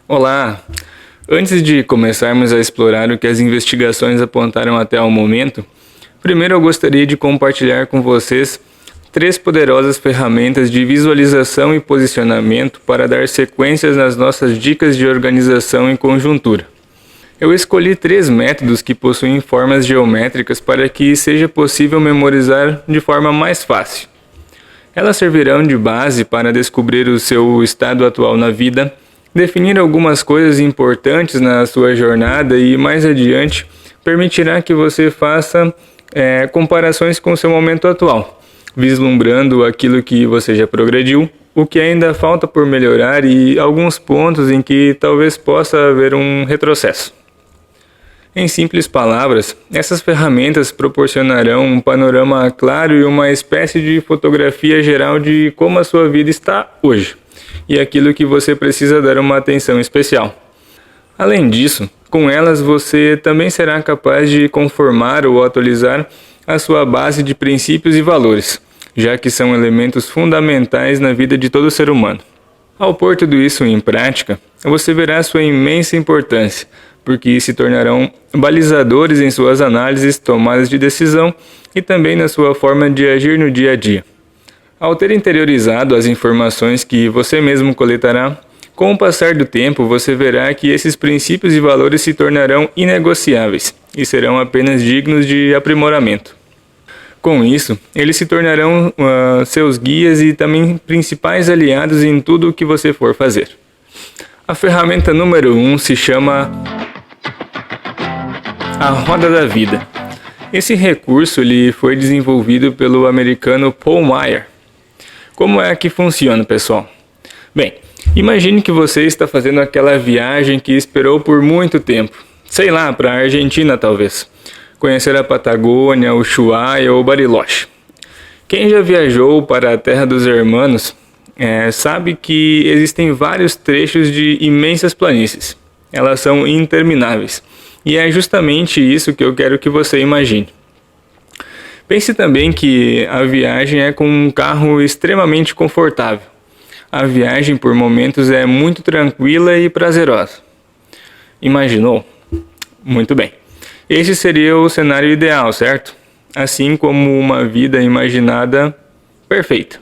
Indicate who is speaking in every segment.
Speaker 1: Olá! Antes de começarmos a explorar o que as investigações apontaram até o momento, primeiro eu gostaria de compartilhar com vocês 3 poderosas ferramentas de visualização e posicionamento para dar sequências nas nossas dicas de organização em conjuntura. Eu escolhi 3 métodos que possuem formas geométricas para que seja possível memorizar de forma mais fácil. Elas servirão de base para descobrir o seu estado atual na vida, definir algumas coisas importantes na sua jornada e, mais adiante, permitirá que você faça comparações com o seu momento atual, vislumbrando aquilo que você já progrediu, o que ainda falta por melhorar e alguns pontos em que talvez possa haver um retrocesso. Em simples palavras, essas ferramentas proporcionarão um panorama claro e uma espécie de fotografia geral de como a sua vida está hoje e aquilo que você precisa dar uma atenção especial. Além disso, com elas você também será capaz de conformar ou atualizar a sua base de princípios e valores, já que são elementos fundamentais na vida de todo ser humano. Ao pôr tudo isso em prática, você verá sua imensa importância, porque se tornarão balizadores em suas análises, tomadas de decisão e também na sua forma de agir no dia a dia. Ao ter interiorizado as informações que você mesmo coletará, com o passar do tempo você verá que esses princípios e valores se tornarão inegociáveis e serão apenas dignos de aprimoramento. Com isso, eles se tornarão seus guias e também principais aliados em tudo o que você for fazer. A ferramenta número 1 se chama a Roda da Vida. Esse recurso foi desenvolvido pelo americano Paul Meyer. Como é que funciona, pessoal? Bem, imagine que você está fazendo aquela viagem que esperou por muito tempo. Sei lá, para a Argentina talvez. Conhecer a Patagônia, o Ushuaia ou Bariloche. Quem já viajou para a Terra dos Hermanos sabe que existem vários trechos de imensas planícies. Elas são intermináveis. E é justamente isso que eu quero que você imagine. Pense também que a viagem é com um carro extremamente confortável. A viagem por momentos é muito tranquila e prazerosa. Imaginou? Muito bem. Este seria o cenário ideal, certo? Assim como uma vida imaginada perfeita.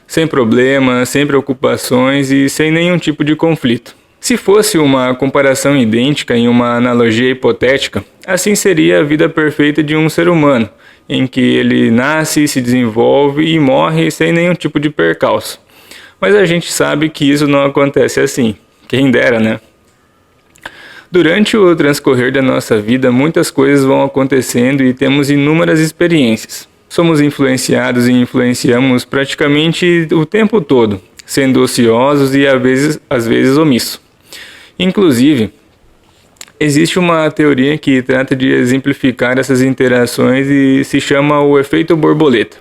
Speaker 1: Sem problemas, sem preocupações e sem nenhum tipo de conflito. Se fosse uma comparação idêntica em uma analogia hipotética, assim seria a vida perfeita de um ser humano, em que ele nasce, se desenvolve e morre sem nenhum tipo de percalço. Mas a gente sabe que isso não acontece assim. Quem dera, né? Durante o transcorrer da nossa vida, muitas coisas vão acontecendo e temos inúmeras experiências. Somos influenciados e influenciamos praticamente o tempo todo, sendo ociosos e às vezes omissos. Inclusive, existe uma teoria que trata de exemplificar essas interações e se chama o efeito borboleta.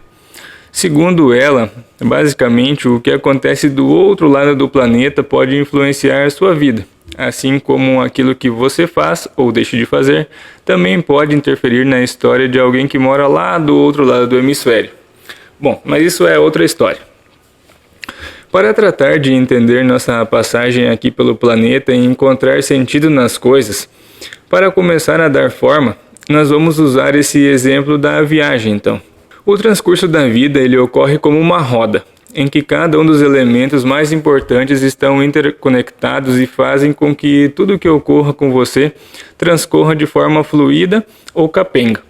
Speaker 1: Segundo ela, basicamente o que acontece do outro lado do planeta pode influenciar a sua vida, assim como aquilo que você faz ou deixa de fazer também pode interferir na história de alguém que mora lá do outro lado do hemisfério. Bom, mas isso é outra história. Para tratar de entender nossa passagem aqui pelo planeta e encontrar sentido nas coisas, para começar a dar forma, nós vamos usar esse exemplo da viagem então. O transcurso da vida ocorre como uma roda, em que cada um dos elementos mais importantes estão interconectados e fazem com que tudo que ocorra com você transcorra de forma fluida ou capenga.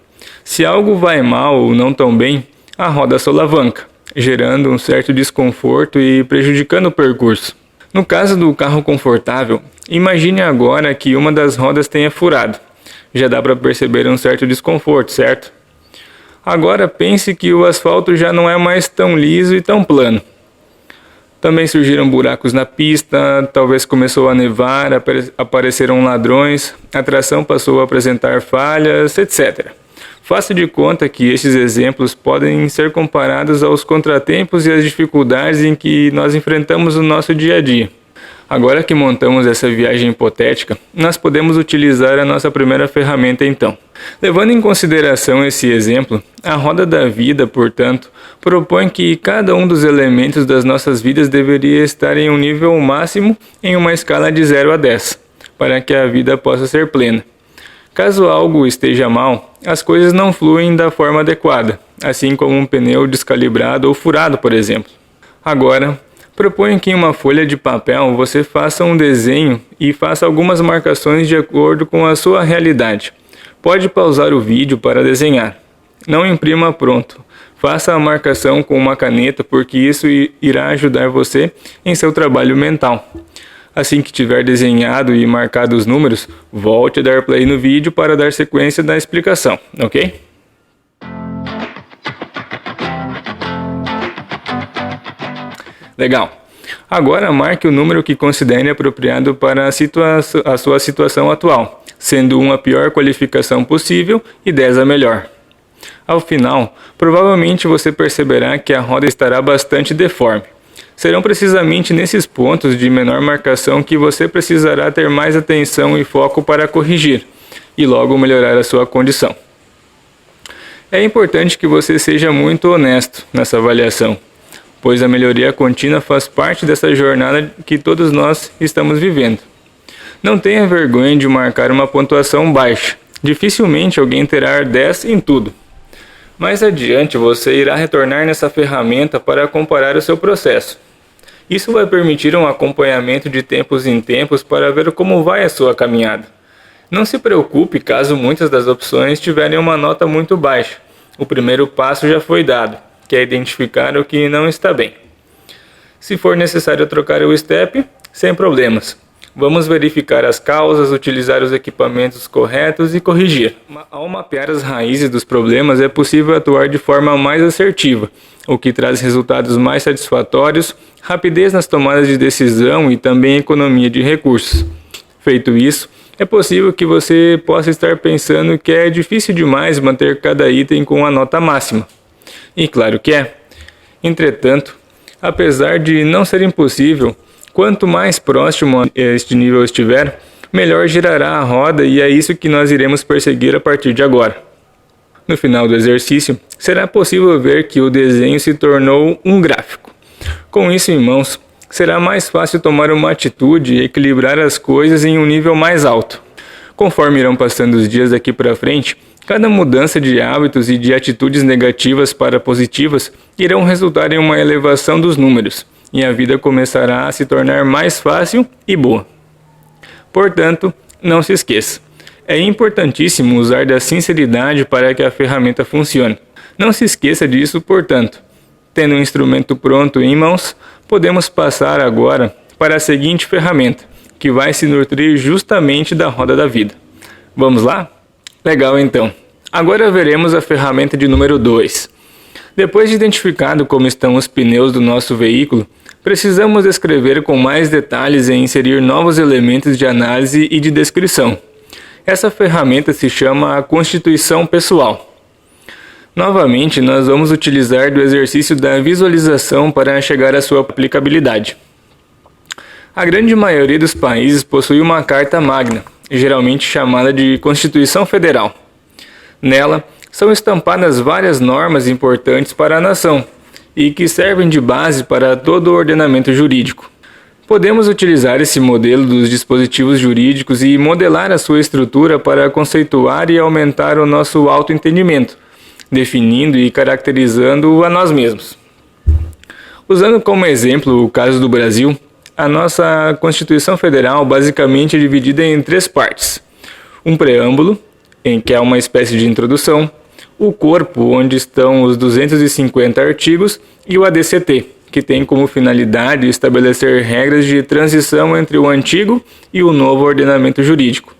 Speaker 1: Se algo vai mal ou não tão bem, a roda solavanca, gerando um certo desconforto e prejudicando o percurso. No caso do carro confortável, imagine agora que uma das rodas tenha furado. Já dá para perceber um certo desconforto, certo? Agora pense que o asfalto já não é mais tão liso e tão plano. Também surgiram buracos na pista, talvez começou a nevar, apareceram ladrões, a tração passou a apresentar falhas, etc. Faça de conta que estes exemplos podem ser comparados aos contratempos e às dificuldades em que nós enfrentamos no nosso dia a dia. Agora que montamos essa viagem hipotética, nós podemos utilizar a nossa primeira ferramenta então. Levando em consideração esse exemplo, a roda da vida, portanto, propõe que cada um dos elementos das nossas vidas deveria estar em um nível máximo em uma escala de 0 a 10, para que a vida possa ser plena. Caso algo esteja mal, as coisas não fluem da forma adequada, assim como um pneu descalibrado ou furado, por exemplo. Agora, proponho que em uma folha de papel você faça um desenho e faça algumas marcações de acordo com a sua realidade. Pode pausar o vídeo para desenhar. Não imprima pronto. Faça a marcação com uma caneta porque isso irá ajudar você em seu trabalho mental. Assim que tiver desenhado e marcado os números, volte a dar play no vídeo para dar sequência da explicação, ok? Legal. Agora marque o número que considere apropriado para a sua situação atual, sendo 1 a pior qualificação possível e 10 a melhor. Ao final, provavelmente você perceberá que a roda estará bastante deforme. Serão precisamente nesses pontos de menor marcação que você precisará ter mais atenção e foco para corrigir, e logo melhorar a sua condição. É importante que você seja muito honesto nessa avaliação, pois a melhoria contínua faz parte dessa jornada que todos nós estamos vivendo. Não tenha vergonha de marcar uma pontuação baixa. Dificilmente alguém terá 10 em tudo. Mais adiante você irá retornar nessa ferramenta para comparar o seu processo. Isso vai permitir um acompanhamento de tempos em tempos para ver como vai a sua caminhada. Não se preocupe caso muitas das opções tiverem uma nota muito baixa. O primeiro passo já foi dado, que é identificar o que não está bem. Se for necessário trocar o step, sem problemas. Vamos verificar as causas, utilizar os equipamentos corretos e corrigir. Ao mapear as raízes dos problemas, é possível atuar de forma mais assertiva, o que traz resultados mais satisfatórios, rapidez nas tomadas de decisão e também economia de recursos. Feito isso, é possível que você possa estar pensando que é difícil demais manter cada item com a nota máxima. E claro que é. Entretanto, apesar de não ser impossível, quanto mais próximo a este nível estiver, melhor girará a roda e é isso que nós iremos perseguir a partir de agora. No final do exercício, será possível ver que o desenho se tornou um gráfico. Com isso em mãos, será mais fácil tomar uma atitude e equilibrar as coisas em um nível mais alto. Conforme irão passando os dias daqui para frente, cada mudança de hábitos e de atitudes negativas para positivas irão resultar em uma elevação dos números, e a vida começará a se tornar mais fácil e boa. Portanto, não se esqueça, é importantíssimo usar da sinceridade para que a ferramenta funcione. Não se esqueça disso, portanto. Tendo o instrumento pronto em mãos, podemos passar agora para a seguinte ferramenta, que vai se nutrir justamente da roda da vida. Vamos lá? Legal então. Agora veremos a ferramenta de número 2. Depois de identificado como estão os pneus do nosso veículo, precisamos descrever com mais detalhes e inserir novos elementos de análise e de descrição. Essa ferramenta se chama a Constituição Pessoal. Novamente, nós vamos utilizar do exercício da visualização para chegar à sua aplicabilidade. A grande maioria dos países possui uma Carta Magna, geralmente chamada de Constituição Federal. Nela, são estampadas várias normas importantes para a nação e que servem de base para todo o ordenamento jurídico. Podemos utilizar esse modelo dos dispositivos jurídicos e modelar a sua estrutura para conceituar e aumentar o nosso autoentendimento, definindo e caracterizando a nós mesmos. Usando como exemplo o caso do Brasil, a nossa Constituição Federal basicamente é dividida em 3 partes. Um preâmbulo, em que é uma espécie de introdução, o corpo, onde estão os 250 artigos, e o ADCT, que tem como finalidade estabelecer regras de transição entre o antigo e o novo ordenamento jurídico.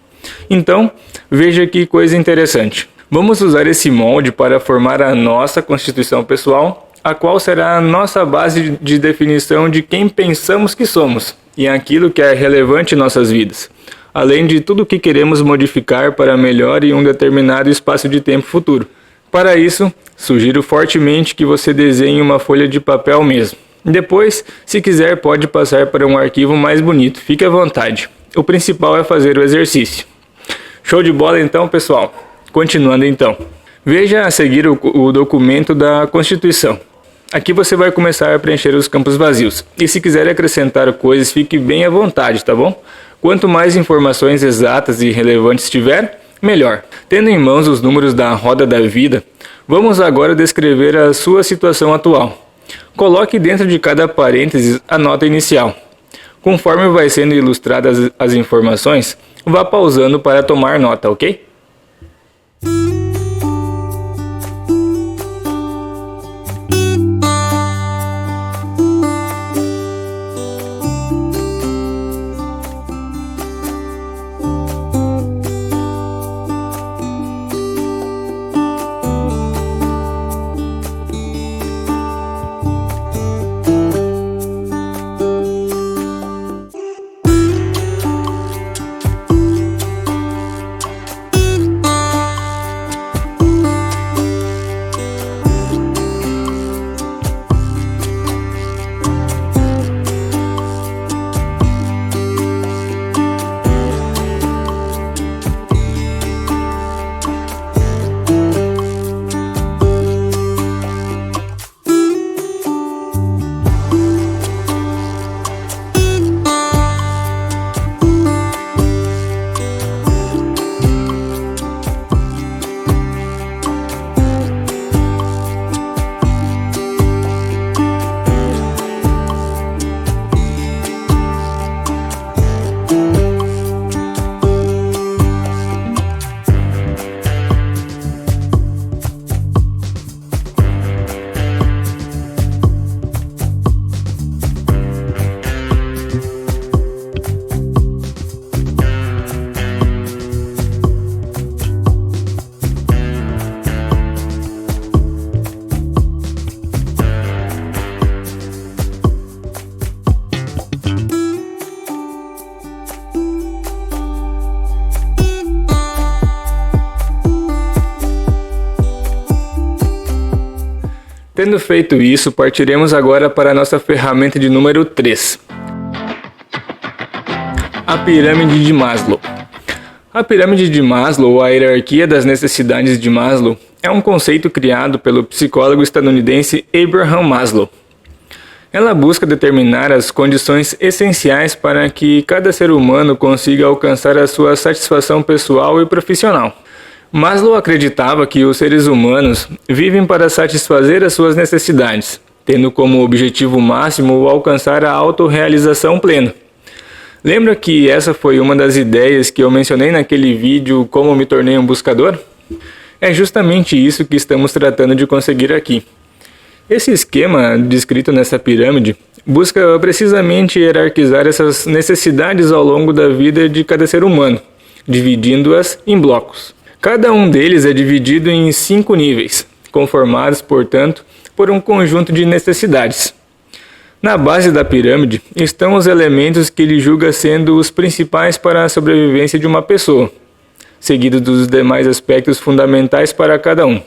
Speaker 1: Então, veja que coisa interessante. Vamos usar esse molde para formar a nossa Constituição Pessoal, a qual será a nossa base de definição de quem pensamos que somos e aquilo que é relevante em nossas vidas, além de tudo o que queremos modificar para melhor em um determinado espaço de tempo futuro. Para isso, sugiro fortemente que você desenhe uma folha de papel mesmo. Depois, se quiser, pode passar para um arquivo mais bonito, fique à vontade. O principal é fazer o exercício. Show de bola então, pessoal? Continuando então. Veja a seguir o documento da Constituição. Aqui você vai começar a preencher os campos vazios. E se quiser acrescentar coisas, fique bem à vontade, tá bom? Quanto mais informações exatas e relevantes tiver, melhor. Tendo em mãos os números da roda da vida, vamos agora descrever a sua situação atual. Coloque dentro de cada parênteses a nota inicial. Conforme vai sendo ilustradas as informações, vá pausando para tomar nota, ok? Tendo feito isso, partiremos agora para a nossa ferramenta de número 3. A pirâmide de Maslow. A pirâmide de Maslow, ou a hierarquia das necessidades de Maslow, é um conceito criado pelo psicólogo estadunidense Abraham Maslow. Ela busca determinar as condições essenciais para que cada ser humano consiga alcançar a sua satisfação pessoal e profissional. Maslow acreditava que os seres humanos vivem para satisfazer as suas necessidades, tendo como objetivo máximo o alcançar a autorrealização plena. Lembra que essa foi uma das ideias que eu mencionei naquele vídeo Como me tornei um buscador? É justamente isso que estamos tratando de conseguir aqui. Esse esquema descrito nessa pirâmide busca precisamente hierarquizar essas necessidades ao longo da vida de cada ser humano, dividindo-as em blocos. Cada um deles é dividido em 5 níveis, conformados, portanto, por um conjunto de necessidades. Na base da pirâmide estão os elementos que ele julga sendo os principais para a sobrevivência de uma pessoa, seguido dos demais aspectos fundamentais para cada um.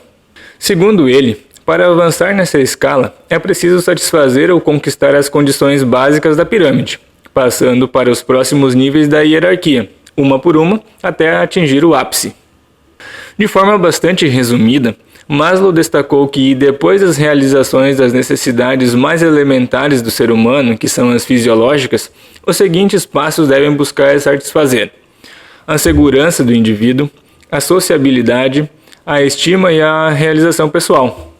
Speaker 1: Segundo ele, para avançar nessa escala, é preciso satisfazer ou conquistar as condições básicas da pirâmide, passando para os próximos níveis da hierarquia, uma por uma, até atingir o ápice. De forma bastante resumida, Maslow destacou que, depois das realizações das necessidades mais elementares do ser humano, que são as fisiológicas, os seguintes passos devem buscar satisfazer: a segurança do indivíduo, a sociabilidade, a estima e a realização pessoal.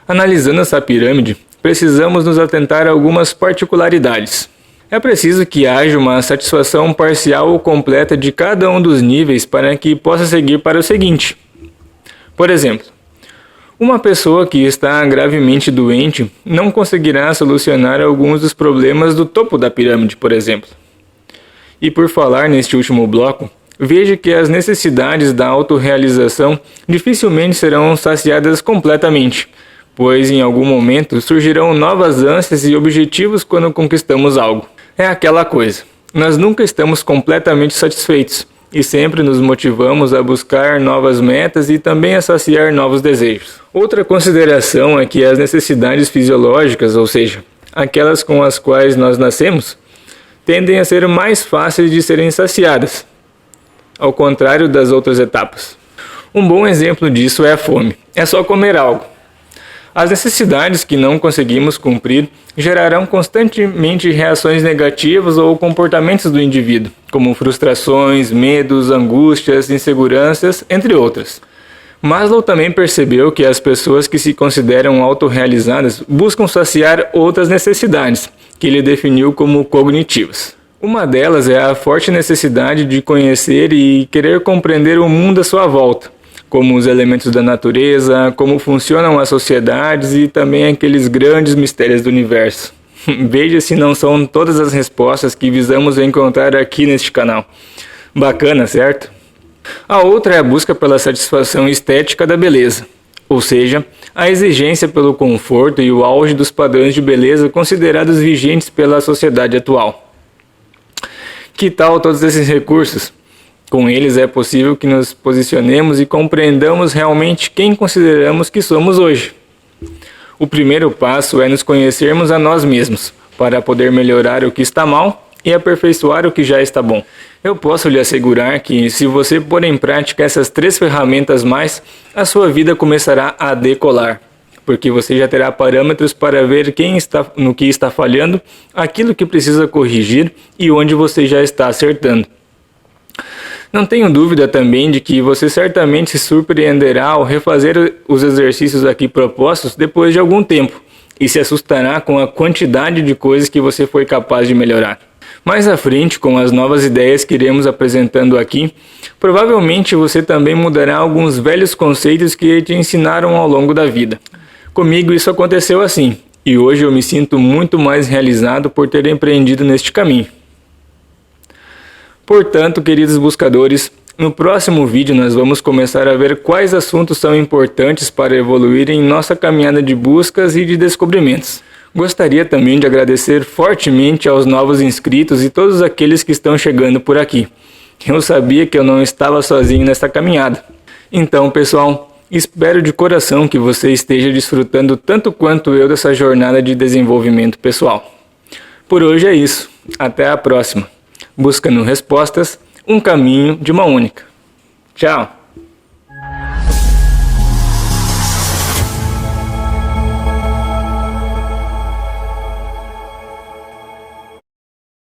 Speaker 1: Analisando essa pirâmide, precisamos nos atentar a algumas particularidades. É preciso que haja uma satisfação parcial ou completa de cada um dos níveis para que possa seguir para o seguinte. Por exemplo, uma pessoa que está gravemente doente não conseguirá solucionar alguns dos problemas do topo da pirâmide, por exemplo. E por falar neste último bloco, veja que as necessidades da autorrealização dificilmente serão saciadas completamente, pois em algum momento surgirão novas ânsias e objetivos quando conquistamos algo. É aquela coisa, nós nunca estamos completamente satisfeitos, e sempre nos motivamos a buscar novas metas e também a saciar novos desejos. Outra consideração é que as necessidades fisiológicas, ou seja, aquelas com as quais nós nascemos, tendem a ser mais fáceis de serem saciadas, ao contrário das outras etapas. Um bom exemplo disso é a fome. É só comer algo. As necessidades que não conseguimos cumprir gerarão constantemente reações negativas ou comportamentos do indivíduo, como frustrações, medos, angústias, inseguranças, entre outras. Maslow também percebeu que as pessoas que se consideram autorrealizadas buscam saciar outras necessidades, que ele definiu como cognitivas. Uma delas é a forte necessidade de conhecer e querer compreender o mundo à sua volta, como os elementos da natureza, como funcionam as sociedades e também aqueles grandes mistérios do universo. Veja se não são todas as respostas que visamos encontrar aqui neste canal. Bacana, certo? A outra é a busca pela satisfação estética da beleza, ou seja, a exigência pelo conforto e o auge dos padrões de beleza considerados vigentes pela sociedade atual. Que tal todos esses recursos? Com eles é possível que nos posicionemos e compreendamos realmente quem consideramos que somos hoje. O primeiro passo é nos conhecermos a nós mesmos, para poder melhorar o que está mal e aperfeiçoar o que já está bom. Eu posso lhe assegurar que, se você pôr em prática essas 3 ferramentas mais, a sua vida começará a decolar, porque você já terá parâmetros para ver no que está falhando, aquilo que precisa corrigir e onde você já está acertando. Não tenho dúvida também de que você certamente se surpreenderá ao refazer os exercícios aqui propostos depois de algum tempo e se assustará com a quantidade de coisas que você foi capaz de melhorar. Mais à frente, com as novas ideias que iremos apresentando aqui, provavelmente você também mudará alguns velhos conceitos que te ensinaram ao longo da vida. Comigo isso aconteceu assim, e hoje eu me sinto muito mais realizado por ter empreendido neste caminho. Portanto, queridos buscadores, no próximo vídeo nós vamos começar a ver quais assuntos são importantes para evoluir em nossa caminhada de buscas e de descobrimentos. Gostaria também de agradecer fortemente aos novos inscritos e todos aqueles que estão chegando por aqui. Eu sabia que eu não estava sozinho nesta caminhada. Então, pessoal, espero de coração que você esteja desfrutando tanto quanto eu dessa jornada de desenvolvimento pessoal. Por hoje é isso. Até a próxima. Buscando respostas, um caminho de mão única. Tchau!